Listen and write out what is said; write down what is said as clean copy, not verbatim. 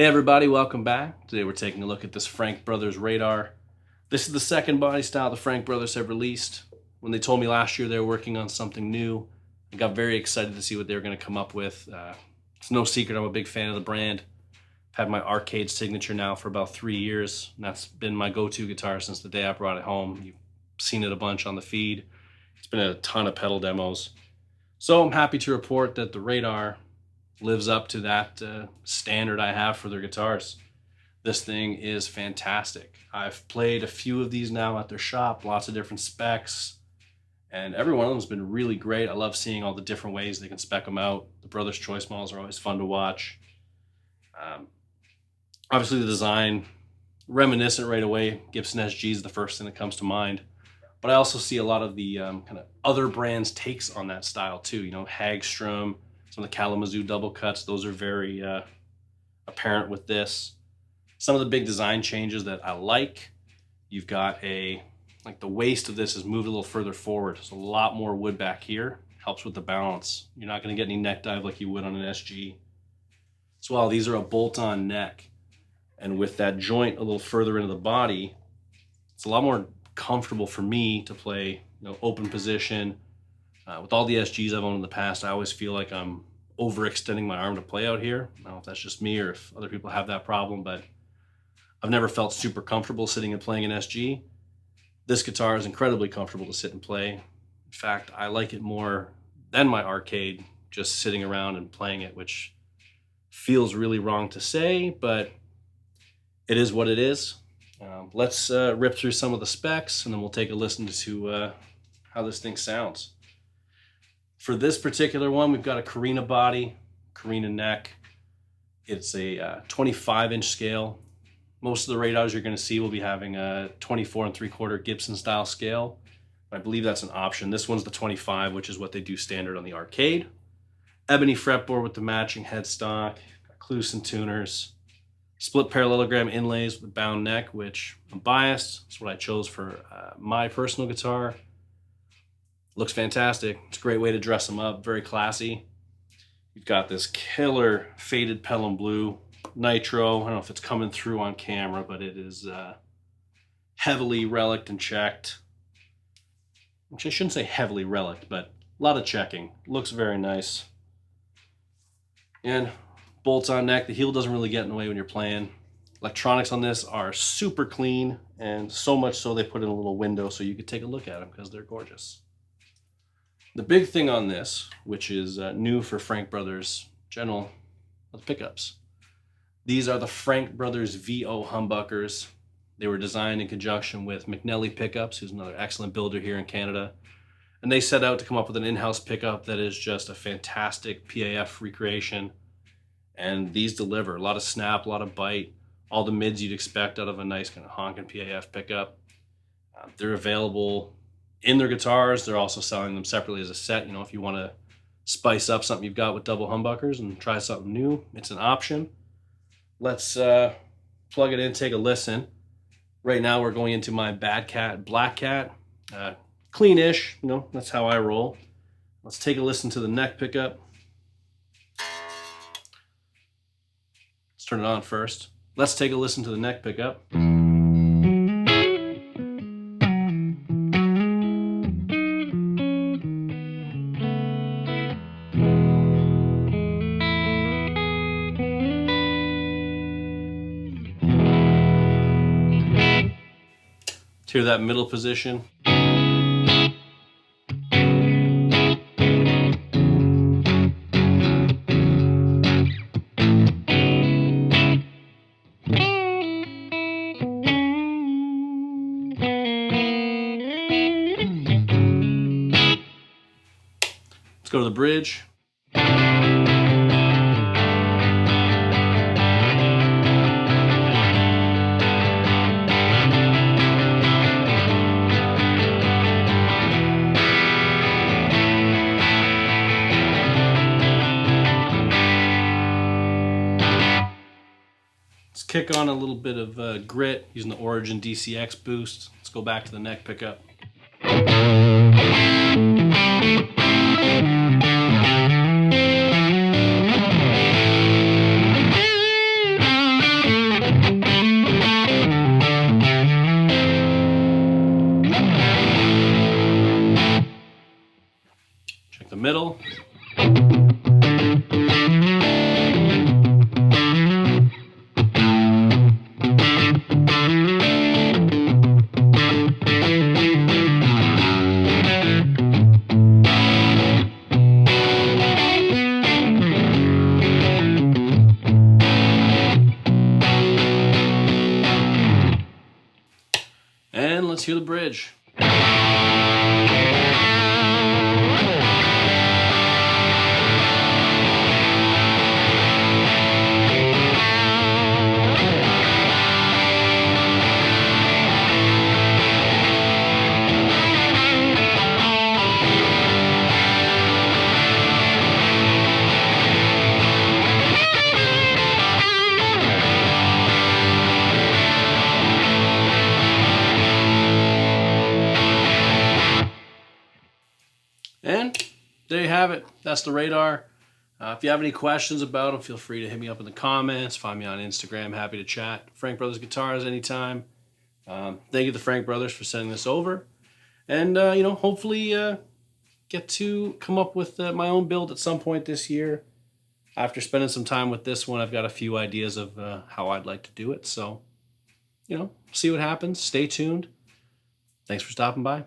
Hey everybody, welcome back. Today we're taking a look at this Frank Brothers radar. This is the second body style the Frank Brothers have released. When they told me last year they were working on something new, I got very excited to see what they were going to come up with. It's no secret I'm a big fan of the brand. I've had my arcade signature now for about 3 years, and that's been my go-to guitar since the day I brought it home. You've seen it a bunch on the feed. It's been a ton of pedal demos. So I'm happy to report that the radar lives up to that standard I have for their guitars. This thing is fantastic. I've played a few of these now at their shop, lots of different specs, and every one of them has been really great. I love seeing all the different ways they can spec them out. The Brothers Choice models are always fun to watch. Obviously the design, reminiscent right away. Gibson SG is the first thing that comes to mind. But I also see a lot of the kind of other brands' takes on that style too. You know, Hagstrom, some of the Kalamazoo double cuts, those are very apparent with this. Some of the big design changes that I like, you've got the waist of this is moved a little further forward. There's a lot more wood back here, helps with the balance. You're not gonna get any neck dive like you would on an SG. As well, these are a bolt-on neck. And with that joint a little further into the body, it's a lot more comfortable for me to play, open position. With all the SGs I've owned in the past, I always feel like I'm overextending my arm to play out here. I don't know if that's just me or if other people have that problem, but I've never felt super comfortable sitting and playing an SG. This guitar is incredibly comfortable to sit and play. In fact, I like it more than my arcade, just sitting around and playing it, which feels really wrong to say, but it is what it is. Let's rip through some of the specs, and then we'll take a listen to how this thing sounds. For this particular one, we've got a Korina Body, Korina Neck. It's a 25-inch scale. Most of the radars you're going to see will be having a 24 3/4 Gibson style scale. I believe that's an option. This one's the 25, which is what they do standard on the arcade. Ebony Fretboard with the matching headstock, Clues and tuners. Split parallelogram inlays with a bound neck, which I'm biased. That's what I chose for my personal guitar. Looks fantastic. It's a great way to dress them up, very classy. You've got this killer faded Pelham blue nitro. I don't know if it's coming through on camera, but it is heavily relicked and checked. Which I shouldn't say heavily relicked, but a lot of checking. Looks very nice. And bolts on neck. The heel doesn't really get in the way when you're playing. Electronics on this are super clean, and so much so they put in a little window so you could take a look at them because they're gorgeous. The big thing on this, which is new for Frank Brothers general, are the pickups. These are the Frank Brothers V.O Humbuckers. They were designed in conjunction with McNelly Pickups, who's another excellent builder here in Canada. And they set out to come up with an in-house pickup that is just a fantastic PAF recreation. And these deliver a lot of snap, a lot of bite, all the mids you'd expect out of a nice kind of honking PAF pickup. They're available in their guitars. They're also selling them separately as a set. If you want to spice up something you've got with double humbuckers and try something new, it's an option. Let's plug it in, take a listen. Right now we're going into my Bad Cat Black Cat. Clean-ish, that's how I roll. Let's take a listen to the neck pickup. Let's turn it on first. Let's take a listen to the neck pickup. Hear that middle position. Let's go to the bridge. Kick on a little bit of grit using the Origin DCX boost. Let's go back to the neck pickup. the middle. And let's hear the bridge. And there you have it. That's the radar. If you have any questions about them, feel free to hit me up in the comments. Find me on Instagram. Happy to chat. Frank Brothers Guitars anytime. Thank you to the Frank Brothers for sending this over. And, you know, hopefully get to come up with my own build at some point this year. After spending some time with this one, I've got a few ideas of how I'd like to do it. So, you know, see what happens. Stay tuned. Thanks for stopping by.